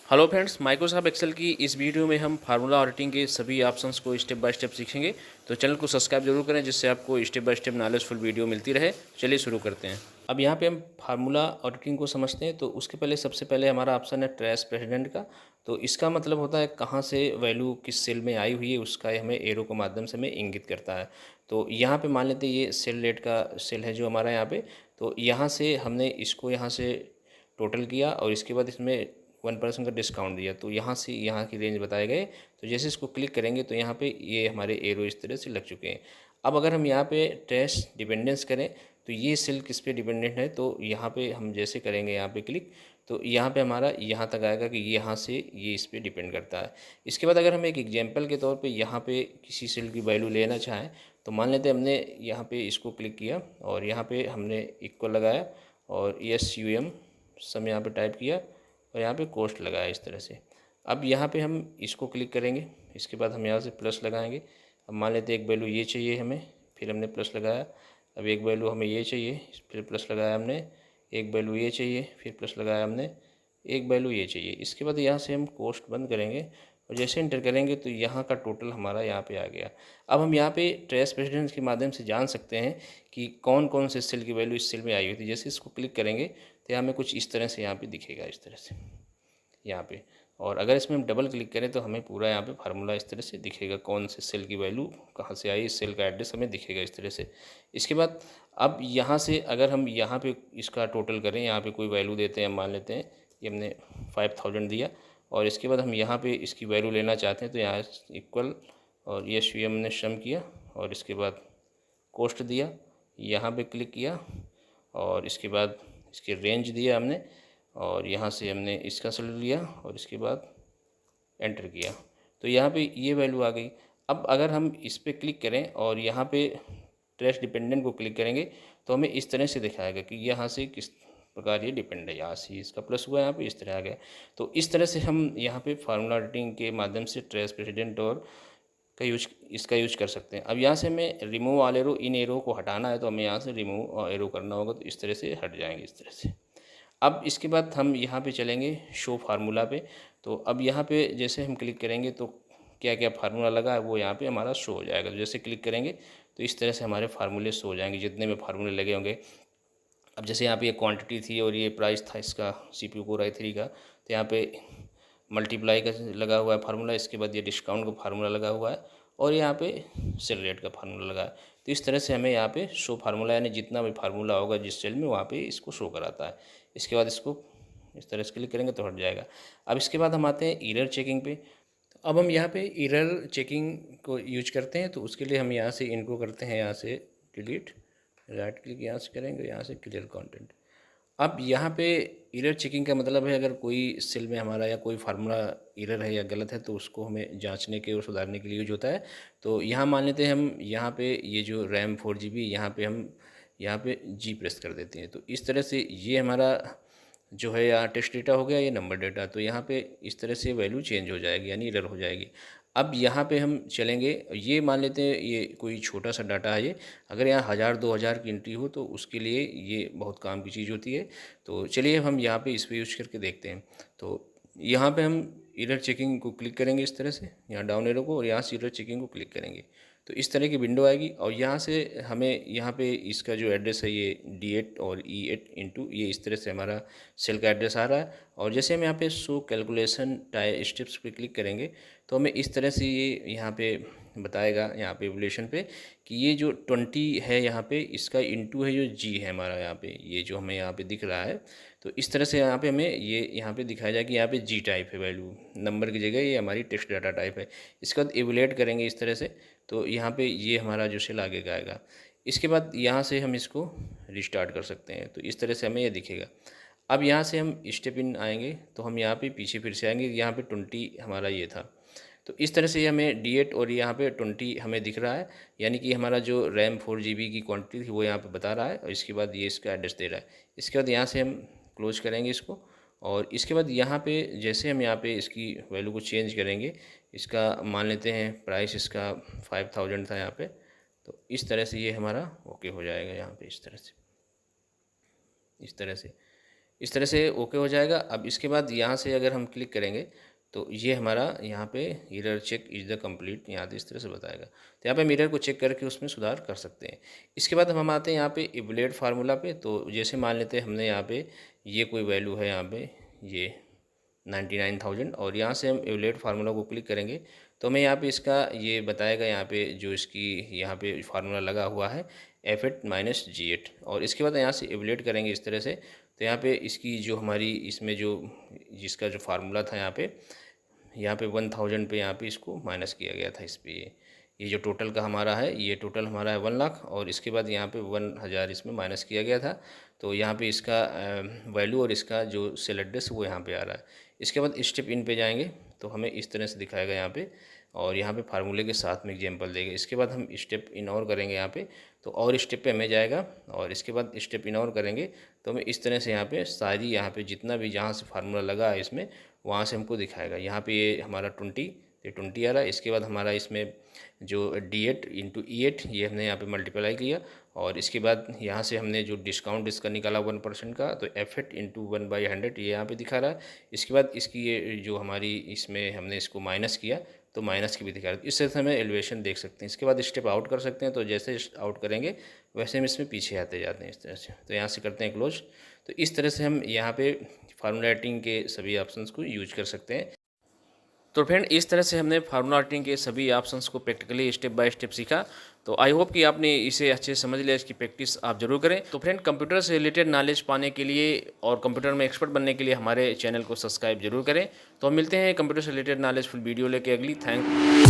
Hello friends, Microsoft Excel की इस video में हम फार्मूला ऑडिटिंग के सभी ऑप्शंस को स्टेप बाय स्टेप सीखेंगे। तो चैनल को सब्सक्राइब जरूर करें जिससे आपको step by step knowledgeful video मिलती रहे। चलिए शुरू करते हैं। अब यहाँ पे हम फार्मूला ऑडिटिंग को समझते हैं। तो उसके पहले सबसे पहले हमारा ऑप्शन है ट्रेस प्रेसिडेंट का। तो इसका मतलब होता है कहाँ से वैल्यू किस सेल में आई हुई है उसका ये हमें एरो के माध्यम से हमें इंगित करता है। तो यहाँ पे मान लेते हैं ये सेल रेट का सेल है जो हमारा यहाँ पे। तो यहाँ से हमने इसको यहाँ से टोटल किया और इसके बाद इसमें 1% का डिस्काउंट दिया। तो यहाँ से यहाँ की रेंज बताए गए। तो जैसे इसको क्लिक करेंगे तो यहाँ पे ये हमारे एरो इस तरह से लग चुके हैं। अब अगर हम यहाँ पे ट्रेस डिपेंडेंस करें तो ये सेल किस पे डिपेंडेंट है। तो यहाँ पे हम जैसे करेंगे यहाँ पे क्लिक तो यहाँ पे हमारा यहाँ तक आएगा कि यहाँ से ये इस पर डिपेंड करता है। इसके बाद अगर हम एक एग्जाम्पल के तौर पर यहाँ पे किसी सेल की वैल्यू लेना चाहें तो मान लेते हैं हमने यहाँ पे इसको क्लिक किया और यहाँ पे हमने इक्वल लगाया और SUM सम यहाँ पे टाइप किया और यहाँ पे कॉस्ट लगाया इस तरह से। अब यहाँ पे हम इसको क्लिक करेंगे। इसके बाद हम यहाँ से प्लस लगाएंगे। अब मान लेते हैं एक वैल्यू ये चाहिए हमें, फिर हमने प्लस लगाया। अब एक वैल्यू हमें ये चाहिए, फिर प्लस लगाया हमने। एक वैल्यू ये चाहिए, फिर प्लस लगाया हमने। एक वैल्यू ये चाहिए। इसके बाद यहाँ से हम कॉस्ट बंद करेंगे और जैसे इंटर करेंगे तो यहाँ का टोटल हमारा यहाँ पे आ गया। अब हम यहाँ पे ट्रेस प्रेसिडेंस के माध्यम से जान सकते हैं कि कौन कौन से सेल की वैल्यू इस सेल में आई हुई थी। जैसे इसको क्लिक करेंगे तो यहाँ हमें कुछ इस तरह से यहाँ पे दिखेगा, इस तरह से यहाँ पे। और अगर इसमें हम डबल क्लिक करें तो हमें पूरा यहाँ पे फार्मूला इस तरह से दिखेगा, कौन से सेल की वैल्यू कहाँ से आई, इस सेल का एड्रेस हमें दिखेगा इस तरह से। इसके बाद अब यहाँ से अगर हम यहाँ पे इसका टोटल करें, यहाँ पे कोई वैल्यू देते हैं, मान लेते हैं कि हमने 5000 दिया और इसके बाद हम यहाँ पे इसकी वैल्यू लेना चाहते हैं तो यहाँ इक्वल और ये हमने सम किया और इसके बाद कॉस्ट दिया, यहाँ पे क्लिक किया और इसके बाद इसकी रेंज दिया हमने और यहाँ से हमने इसका सेलेक्ट लिया और इसके बाद एंटर किया तो यहाँ पे ये वैल्यू आ गई। अब अगर हम इस पर क्लिक करें और यहाँ पे ट्रेस डिपेंडेंट को क्लिक करेंगे तो हमें इस तरह से दिखाएगा कि यहाँ से किस प्रकार ये डिपेंड है। यहाँ से इसका प्लस हुआ, यहाँ पे इस तरह आ गया। तो इस तरह से हम यहाँ पे फार्मूला एडिटिंग के माध्यम से ट्रेस प्रेसिडेंट और इसका यूज कर सकते हैं। अब यहाँ से हमें रिमूव ऑल एरो, इन एरो को हटाना है तो हमें यहाँ से रिमूव एरो करना होगा। तो इस तरह से हट जाएंगे इस तरह से। अब इसके बाद हम यहाँ पे चलेंगे शो फार्मूला पे। तो अब यहाँ पे जैसे हम क्लिक करेंगे तो क्या क्या फार्मूला लगा है वो यहाँ पे हमारा शो हो जाएगा। तो जैसे क्लिक करेंगे तो इस तरह से हमारे फार्मूले शो हो जाएंगे जितने में फार्मूले लगे होंगे। अब जैसे यहाँ पे ये क्वांटिटी थी और ये प्राइस था इसका CPU कोर i3 का, तो यहाँ पे मल्टीप्लाई का लगा हुआ है फार्मूला। इसके बाद ये डिस्काउंट का फार्मूला लगा हुआ है और यहाँ पे सेल रेट का फार्मूला लगा है। तो इस तरह से हमें यहाँ पे शो फार्मूला यानी जितना भी फार्मूला होगा जिस सेल में वहाँ पे इसको शो कराता है। इसके बाद इसको इस तरह से क्लिक करेंगे तो हट जाएगा। अब इसके बाद हम आते हैं एरर चेकिंग पे। तो अब हम यहाँ पे एरर चेकिंग को यूज करते हैं। तो उसके लिए हम यहाँ से इनको करते हैं, यहाँ से डिलीट, राइट क्लिक यहाँ से करेंगे, यहाँ से क्लियर कंटेंट। अब यहाँ पे एरर चेकिंग का मतलब है अगर कोई सेल में हमारा या कोई फार्मूला एरर है या गलत है तो उसको हमें जांचने के और सुधारने के लिए यूज होता है। तो यहाँ मान लेते हैं हम यहाँ पे ये जो रैम 4 GB यहाँ पे हम यहाँ पे G प्रेस कर देते हैं। तो इस तरह से ये हमारा जो है यहाँ टेक्स्ट डेटा हो गया, ये नंबर डेटा। तो यहाँ पे इस तरह से वैल्यू चेंज हो जाएगी यानी एरर हो जाएगी। अब यहाँ पे हम चलेंगे, ये मान लेते हैं ये कोई छोटा सा डाटा है। ये अगर यहाँ 1000-2000 की एंट्री हो तो उसके लिए ये बहुत काम की चीज़ होती है। तो चलिए हम यहाँ पे इस पर यूज करके देखते हैं। तो यहाँ पे हम एरर चेकिंग को क्लिक करेंगे इस तरह से, यहाँ डाउन एरो को, और यहाँ से एरर चेकिंग को क्लिक करेंगे तो इस तरह की विंडो आएगी। और यहाँ से हमें यहाँ पे इसका जो एड्रेस है ये D8 और E8 इंटू ये इस तरह से हमारा सेल का एड्रेस आ रहा है। और जैसे हम यहाँ पे शो कैलकुलेशन टाइप स्टेप्स पे क्लिक करेंगे तो हमें इस तरह से ये यहाँ पे बताएगा, यहाँ पे एवोल्यूशन पे, कि ये जो 20 है यहाँ पे इसका इंटू है जो G है हमारा यहाँ पे, ये जो हमें यहाँ पे दिख रहा है। तो इस तरह से यहाँ पे हमें ये यहाँ पे दिखाया जाए कि यहाँ पे G टाइप है वैल्यू, नंबर की जगह ये हमारी टेक्स्ट डाटा टाइप है। इसके बाद एवुलेट करेंगे इस तरह से तो यहाँ पे ये हमारा जो सेल आगे आएगा। इसके बाद यहाँ से हम इसको रिस्टार्ट कर सकते हैं। तो इस तरह से हमें ये दिखेगा। अब यहाँ से हम स्टेप इन आएंगे तो हम यहाँ पे पीछे फिर से आएंगे, यहाँ पे 20 हमारा ये था। तो इस तरह से हमें D8 और यहाँ पे 20 हमें दिख रहा है, यानी कि हमारा जो रैम 4 GB की क्वांटिटी थी वो यहाँ पे बता रहा है। और इसके बाद ये इसका एड्रेस दे रहा है। इसके बाद यहाँ से हम क्लोज करेंगे इसको और इसके बाद यहाँ पे जैसे हम यहाँ पे इसकी वैल्यू को चेंज करेंगे, इसका मान लेते हैं प्राइस इसका 5000 था यहाँ पे। तो इस तरह से ये हमारा ओके हो जाएगा यहाँ पे, इस तरह से, इस तरह से। इस तरह से ओके हो जाएगा। अब इसके बाद यहाँ से अगर हम क्लिक करेंगे तो ये हमारा यहाँ पे error check is the complete, यहाँ पे इस तरह से बताएगा। तो यहाँ पे मिरर को चेक करके उसमें सुधार कर सकते हैं। इसके बाद हम आते हैं यहाँ पे इवैल्यूएट फार्मूला पे। तो जैसे मान लेते हैं हमने यहाँ पे ये कोई वैल्यू है यहाँ पे ये 99,000 और यहाँ से हम इवैल्यूएट फार्मूला को क्लिक करेंगे तो हमें यहाँ पे इसका ये बताएगा यहाँ पे जो इसकी यहाँ पे फार्मूला लगा हुआ है F8 माइनस G8 और इसके बाद यहाँ से इवैल्यूएट करेंगे इस तरह से। तो यहाँ पे इसकी जो हमारी इसमें जो जिसका जो फार्मूला था यहाँ पे 1000 पे यहाँ पे इसको माइनस किया गया था इस पे। ये जो टोटल का हमारा है ये टोटल हमारा है 1 लाख और इसके बाद यहाँ पे 1000 इसमें माइनस किया गया था। तो यहाँ पे इसका वैल्यू और इसका जो सेल एड्रेस वो यहाँ पे आ रहा है। इसके बाद स्टेप इन पे जाएंगे तो हमें इस तरह से दिखाएगा यहाँ पे और यहाँ पे फार्मूले के साथ में एग्जाम्पल देगा। इसके बाद हम स्टेप इन और करेंगे यहाँ पे तो और स्टेप पे हमें जाएगा और इसके बाद स्टेप इन और करेंगे तो हमें इस तरह से यहाँ पे सारी यहाँ पे जितना भी जहाँ से फार्मूला लगा है इसमें वहाँ से हमको दिखाएगा। यहाँ पे ये हमारा 20 आ रहा है। इसके बाद हमारा इसमें जो D8 इंटू E8 ये हमने यहाँ पे मल्टीप्लाई किया और इसके बाद यहाँ से हमने जो डिस्काउंट इसका निकाला 1% का तो F8 इंटू 1/100 ये यहाँ पे दिखा रहा है। इसके बाद इसकी ये जो हमारी इसमें हमने इसको माइनस किया तो माइनस की भी दिखा रहा है। इस तरह से हमें एलिवेशन देख सकते हैं। इसके बाद स्टेप आउट कर सकते हैं। तो जैसे आउट करेंगे वैसे हम इसमें पीछे आते जाते हैं इस तरह से। तो यहाँ से करते हैं क्लोज। तो इस तरह से हम यहाँ पे फार्मूला राइटिंग के सभी ऑप्शंस को यूज कर सकते हैं। तो फ्रेंड इस तरह से हमने फार्मूला राइटिंग के सभी ऑप्शंस को प्रैक्टिकली स्टेप बाय स्टेप सीखा। तो आई होप कि आपने इसे अच्छे से समझ लिया। इसकी प्रैक्टिस आप जरूर करें। तो फ्रेंड कंप्यूटर से रिलेटेड नॉलेज पाने के लिए और कंप्यूटर में एक्सपर्ट बनने के लिए हमारे चैनल को सब्सक्राइब जरूर करें। तो हम मिलते हैं कंप्यूटर से रिलेटेड नॉलेजफुल वीडियो लेके अगली। थैंक